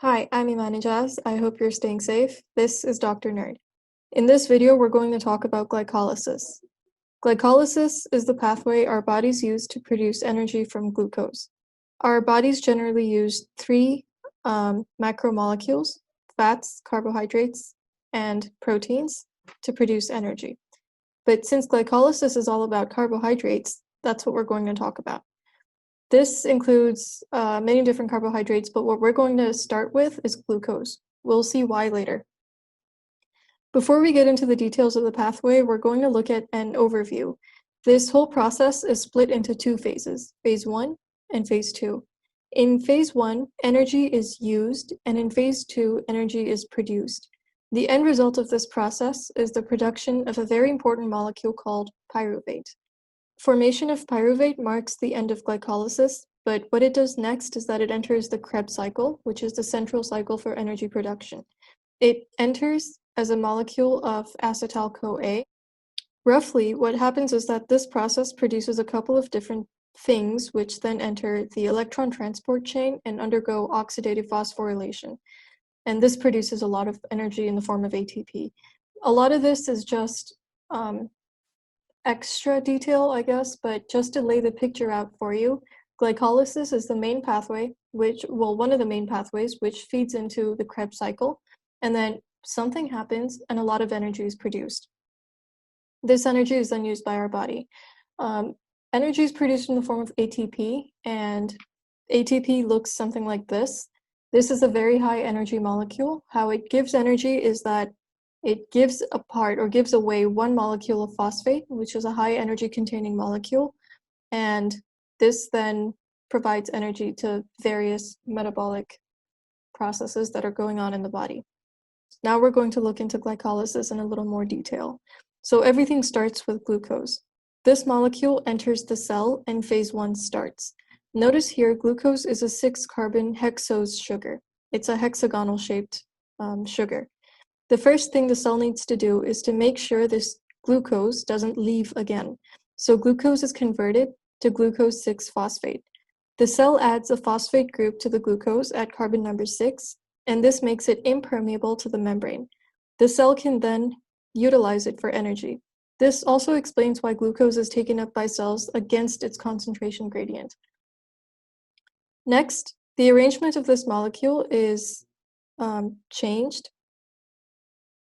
Hi, I'm Imanijaz. I hope you're staying safe. This is Dr. Nerd. In this video, we're going to talk about glycolysis. Glycolysis is the pathway our bodies use to produce energy from glucose. Our bodies generally use three macromolecules, fats, carbohydrates, and proteins, to produce energy. But since glycolysis is all about carbohydrates, that's what we're going to talk about. This includes many different carbohydrates, but what we're going to start with is glucose. We'll see why later. Before we get into the details of the pathway, we're going to look at an overview. This whole process is split into two phases, phase 1 and phase 2. In phase 1, energy is used, and in phase 2, energy is produced. The end result of this process is the production of a very important molecule called pyruvate. Formation of pyruvate marks the end of glycolysis, but what it does next is that it enters the Krebs cycle, which is the central cycle for energy production. It enters as a molecule of acetyl-CoA. Roughly, what happens is that this process produces a couple of different things, which then enter the electron transport chain and undergo oxidative phosphorylation. And this produces a lot of energy in the form of ATP. A lot of this is just extra detail, I guess, but just to lay the picture out for you, glycolysis is the main pathway, one of the main pathways, which feeds into the Krebs cycle, and then something happens and a lot of energy is produced. This energy is then used by our body. Energy is produced in the form of ATP, and ATP looks something like this. This is a very high energy molecule. How it gives energy is that it gives away one molecule of phosphate, which is a high energy containing molecule, and this then provides energy to various metabolic processes that are going on in the body. Now we're going to look into glycolysis in a little more detail. So everything starts with glucose. This molecule enters the cell and phase 1 starts. Notice here, glucose is a 6-carbon hexose sugar. It's a hexagonal shaped sugar. The first thing the cell needs to do is to make sure this glucose doesn't leave again. So glucose is converted to glucose 6-phosphate. The cell adds a phosphate group to the glucose at carbon number 6, and this makes it impermeable to the membrane. The cell can then utilize it for energy. This also explains why glucose is taken up by cells against its concentration gradient. Next, the arrangement of this molecule is changed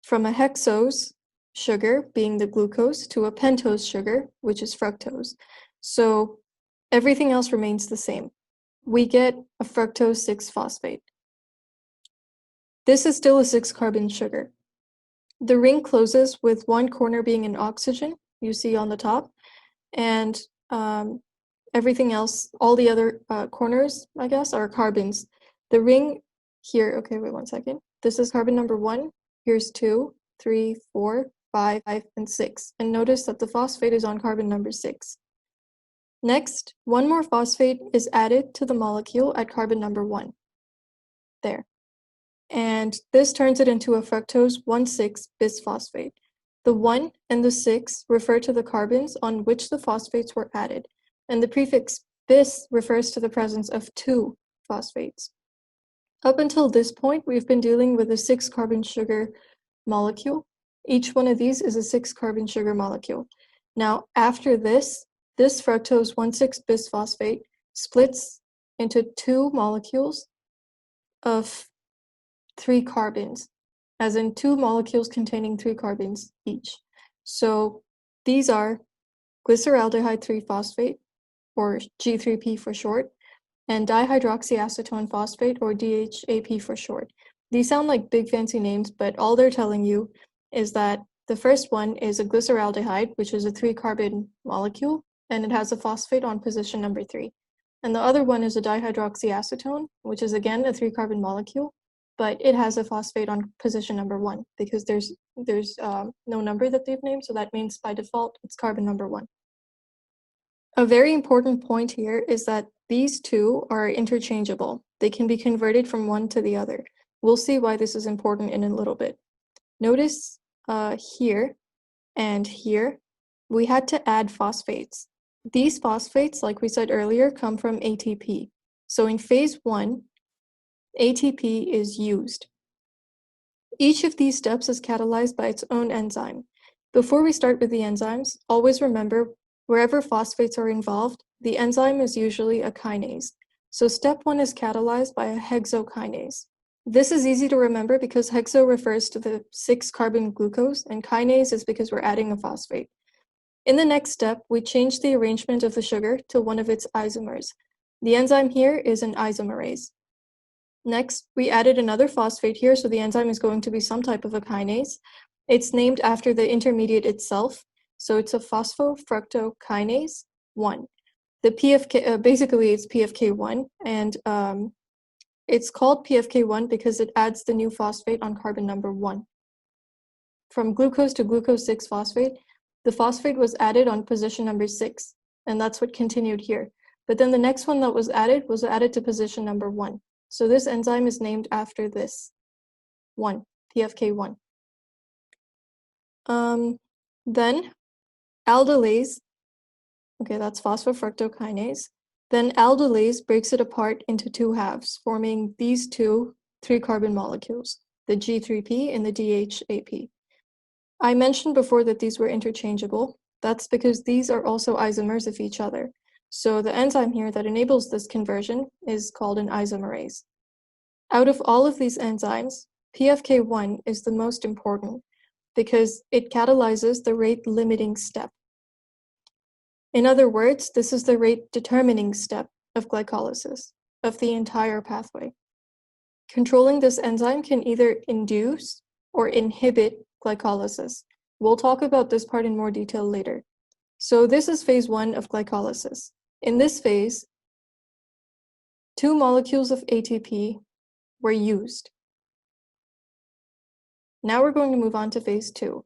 from a hexose sugar, being the glucose, to a pentose sugar, which is fructose. So everything else remains the same. We get a fructose 6-phosphate. This is still a 6-carbon sugar. The ring closes with one corner being an oxygen, you see on the top, and everything else, all the other corners, I guess, are carbons. The ring here, okay, wait one second. This is carbon number 1. Here's 2, 3, 4, 5, and 6. And notice that the phosphate is on carbon number 6. Next, one more phosphate is added to the molecule at carbon number 1. There. And this turns it into a fructose 1,6 bisphosphate. The 1 and the 6 refer to the carbons on which the phosphates were added, and the prefix bis refers to the presence of 2 phosphates. Up until this point, we've been dealing with a 6-carbon sugar molecule. Each one of these is a 6-carbon sugar molecule. Now, after this fructose 1,6 bisphosphate splits into 2 molecules of 3 carbons, as in 2 molecules containing 3 carbons each. So these are glyceraldehyde 3-phosphate, or G3P for short, and dihydroxyacetone phosphate, or DHAP for short. These sound like big fancy names, but all they're telling you is that the first one is a glyceraldehyde, which is a 3-carbon molecule, and it has a phosphate on position number 3. And the other one is a dihydroxyacetone, which is again a 3-carbon molecule, but it has a phosphate on position number 1 because there's no number that they've named, so that means by default it's carbon number 1. A very important point here is that these two are interchangeable. They can be converted from one to the other. We'll see why this is important in a little bit. Notice here and here, we had to add phosphates. These phosphates, like we said earlier, come from ATP. So in phase 1, ATP is used. Each of these steps is catalyzed by its own enzyme. Before we start with the enzymes, always remember wherever phosphates are involved, the enzyme is usually a kinase. So step 1 is catalyzed by a hexokinase. This is easy to remember because hexo refers to the 6-carbon glucose and kinase is because we're adding a phosphate. In the next step, we change the arrangement of the sugar to one of its isomers. The enzyme here is an isomerase. Next, we added another phosphate here, so the enzyme is going to be some type of a kinase. It's named after the intermediate itself, so it's a phosphofructokinase 1. The PFK, basically it's PFK1, and it's called PFK1 because it adds the new phosphate on carbon number 1. From glucose to glucose 6-phosphate, the phosphate was added on position number 6, and that's what continued here. But then the next one that was added to position number 1. So this enzyme is named after this 1, PFK1. Then aldolase, okay, that's phosphofructokinase. Then aldolase breaks it apart into 2 halves, forming these 2 3-carbon molecules, the G3P and the DHAP. I mentioned before that these were interchangeable. That's because these are also isomers of each other. So the enzyme here that enables this conversion is called an isomerase. Out of all of these enzymes, PFK1 is the most important because it catalyzes the rate-limiting step. In other words, this is the rate-determining step of glycolysis, of the entire pathway. Controlling this enzyme can either induce or inhibit glycolysis. We'll talk about this part in more detail later. So this is phase 1 of glycolysis. In this phase, 2 molecules of ATP were used. Now we're going to move on to phase 2.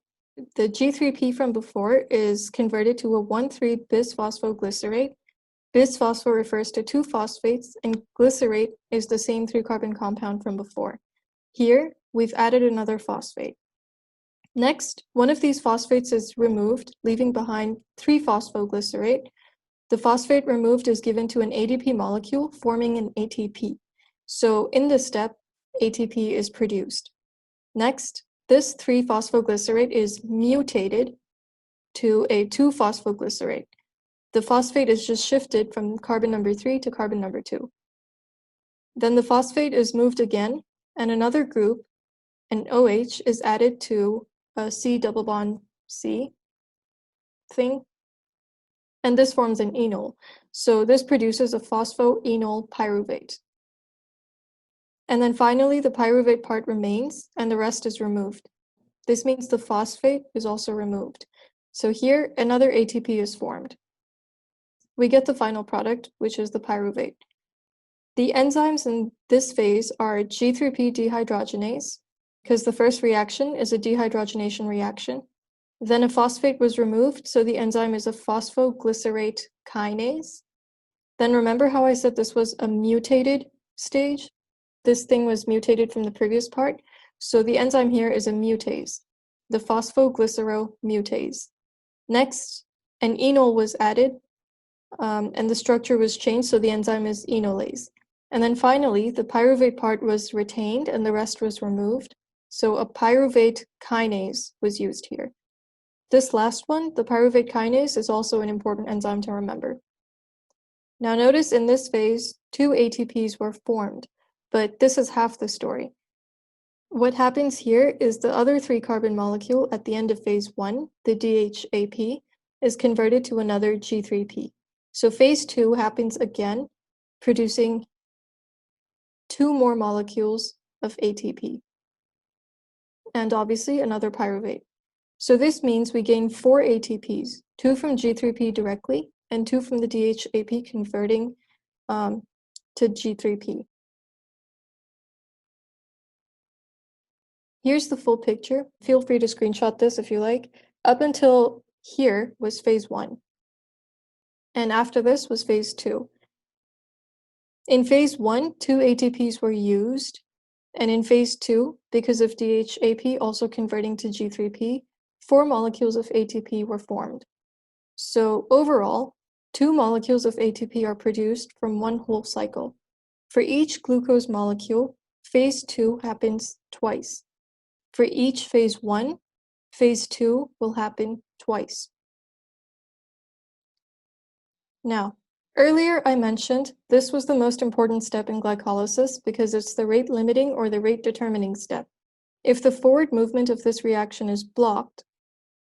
The G3P from before is converted to a 1,3-bisphosphoglycerate. Bisphospho refers to 2 phosphates, and glycerate is the same 3-carbon compound from before. Here, we've added another phosphate. Next, one of these phosphates is removed, leaving behind 3-phosphoglycerate. The phosphate removed is given to an ADP molecule, forming an ATP. So in this step, ATP is produced. Next, this 3-phosphoglycerate is mutated to a 2-phosphoglycerate. The phosphate is just shifted from carbon number 3 to carbon number 2. Then the phosphate is moved again, and another group, an OH, is added to a C double bond C thing, and this forms an enol. So this produces a phosphoenol pyruvate. And then finally, the pyruvate part remains, and the rest is removed. This means the phosphate is also removed. So here, another ATP is formed. We get the final product, which is the pyruvate. The enzymes in this phase are G3P dehydrogenase, because the first reaction is a dehydrogenation reaction. Then a phosphate was removed, so the enzyme is a phosphoglycerate kinase. Then remember how I said this was a mutated stage? This thing was mutated from the previous part, so the enzyme here is a mutase, the phosphoglyceromutase. Next, an enol was added, and the structure was changed, so the enzyme is enolase. And then finally, the pyruvate part was retained and the rest was removed, so a pyruvate kinase was used here. This last one, the pyruvate kinase, is also an important enzyme to remember. Now notice in this phase, 2 ATPs were formed, but this is half the story. What happens here is the other 3-carbon molecule at the end of phase 1, the DHAP, is converted to another G3P. So phase 2 happens again, producing 2 more molecules of ATP, and obviously another pyruvate. So this means we gain 4 ATPs, 2 from G3P directly, and 2 from the DHAP converting to G3P. Here's the full picture. Feel free to screenshot this if you like. Up until here was phase 1. And after this was phase 2. In phase 1, 2 ATPs were used. And in phase 2, because of DHAP also converting to G3P, 4 molecules of ATP were formed. So overall, 2 molecules of ATP are produced from one whole cycle. For each glucose molecule, phase 2 happens twice. For each phase 1, phase 2 will happen twice. Now, earlier I mentioned this was the most important step in glycolysis because it's the rate limiting or the rate determining step. If the forward movement of this reaction is blocked,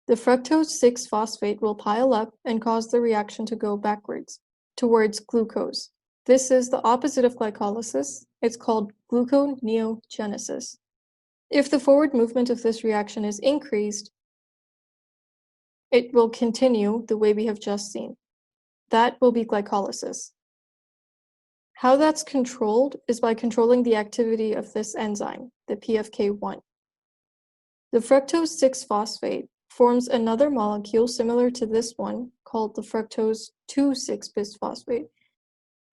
the fructose 6-phosphate will pile up and cause the reaction to go backwards, towards glucose. This is the opposite of glycolysis. It's called gluconeogenesis. If the forward movement of this reaction is increased, it will continue the way we have just seen. That will be glycolysis. How that's controlled is by controlling the activity of this enzyme, the PFK1. The fructose 6-phosphate forms another molecule similar to this one called the fructose 2,6-bisphosphate.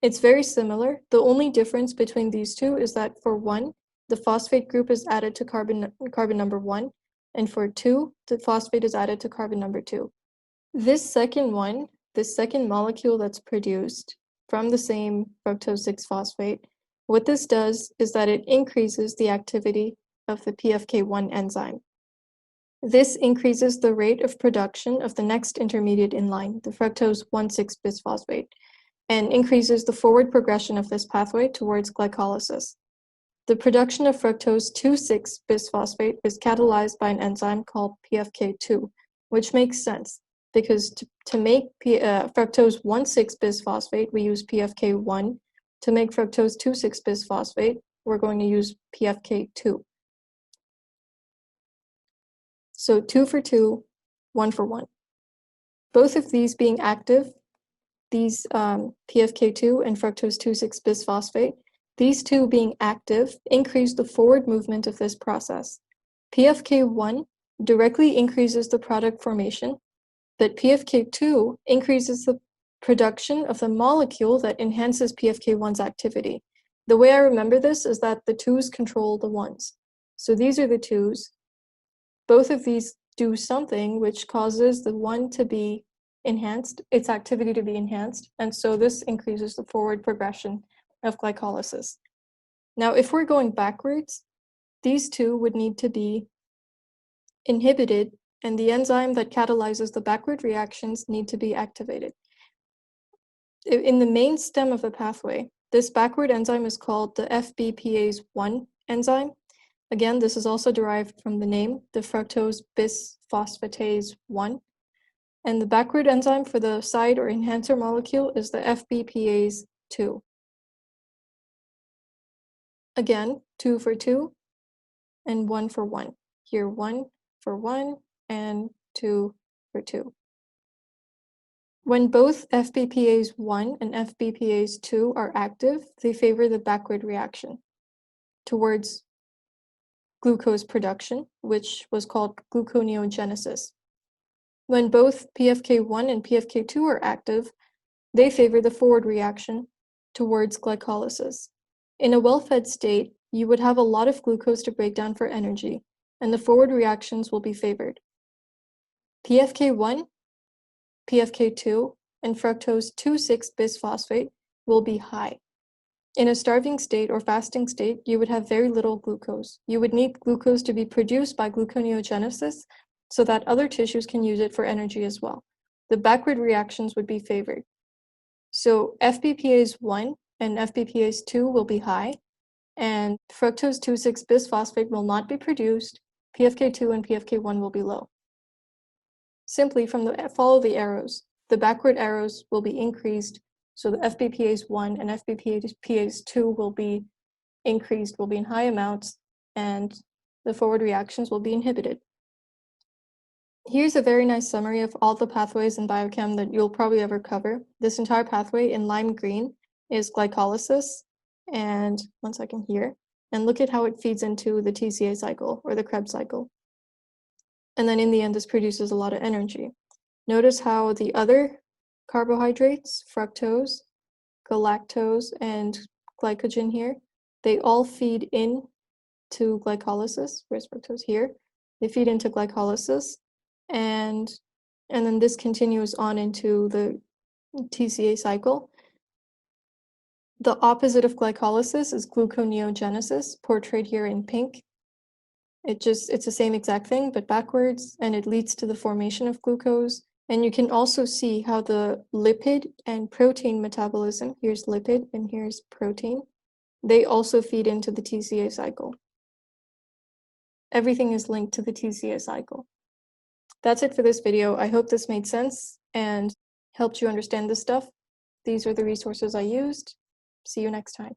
It's very similar. The only difference between these two is that for 1, the phosphate group is added to carbon number 1, and for 2, the phosphate is added to carbon number 2. This second molecule that's produced from the same fructose 6-phosphate, what this does is that it increases the activity of the PFK1 enzyme. This increases the rate of production of the next intermediate in line, the fructose 1,6-bisphosphate, and increases the forward progression of this pathway towards glycolysis. The production of fructose 2,6-bisphosphate is catalyzed by an enzyme called PFK2, which makes sense because to make fructose 1,6-bisphosphate, we use PFK1. To make fructose 2,6-bisphosphate, we're going to use PFK2. So 2 for 2, 1 for 1. Both of these being active, these PFK2 and fructose 2,6-bisphosphate, these two being active increase the forward movement of this process. PFK1 directly increases the product formation, but PFK2 increases the production of the molecule that enhances PFK1's activity. The way I remember this is that the 2's control the 1's. So these are the 2's. Both of these do something which causes the 1 to be enhanced, its activity to be enhanced, and so this increases the forward progression of glycolysis. Now, if we're going backwards, these 2 would need to be inhibited, and the enzyme that catalyzes the backward reactions need to be activated. In the main stem of the pathway, this backward enzyme is called the Fbpas1 enzyme. Again, this is also derived from the name, the fructose bisphosphatase 1. And the backward enzyme for the side or enhancer molecule is the Fbpas2. Again, 2 for 2 and 1 for 1. Here, 1 for 1 and 2 for 2. When both Fbpas1 and Fbpas2 are active, they favor the backward reaction towards glucose production, which was called gluconeogenesis. When both PFK1 and PFK2 are active, they favor the forward reaction towards glycolysis. In a well-fed state, you would have a lot of glucose to break down for energy, and the forward reactions will be favored. PFK1, PFK2, and fructose 2,6-bisphosphate will be high. In a starving state or fasting state, you would have very little glucose. You would need glucose to be produced by gluconeogenesis so that other tissues can use it for energy as well. The backward reactions would be favored. So Fbpas1 and Fbpas2 will be high, and fructose 2,6-bisphosphate will not be produced. PFK2 and PFK1 will be low. Simply follow the arrows. The backward arrows will be increased, so the Fbpas1 and Fbpas2 will be increased, will be in high amounts, and the forward reactions will be inhibited. Here's a very nice summary of all the pathways in biochem that you'll probably ever cover. This entire pathway in lime green is glycolysis, and one second here, and look at how it feeds into the TCA cycle or the Krebs cycle. And then in the end, this produces a lot of energy. Notice how the other carbohydrates, fructose, galactose, and glycogen here, they all feed in to glycolysis. Where's fructose? Here. They feed into glycolysis, and then this continues on into the TCA cycle. The opposite of glycolysis is gluconeogenesis, portrayed here in pink. It's the same exact thing, but backwards, and it leads to the formation of glucose. And you can also see how the lipid and protein metabolism, here's lipid and here's protein, they also feed into the TCA cycle. Everything is linked to the TCA cycle. That's it for this video. I hope this made sense and helped you understand this stuff. These are the resources I used. See you next time.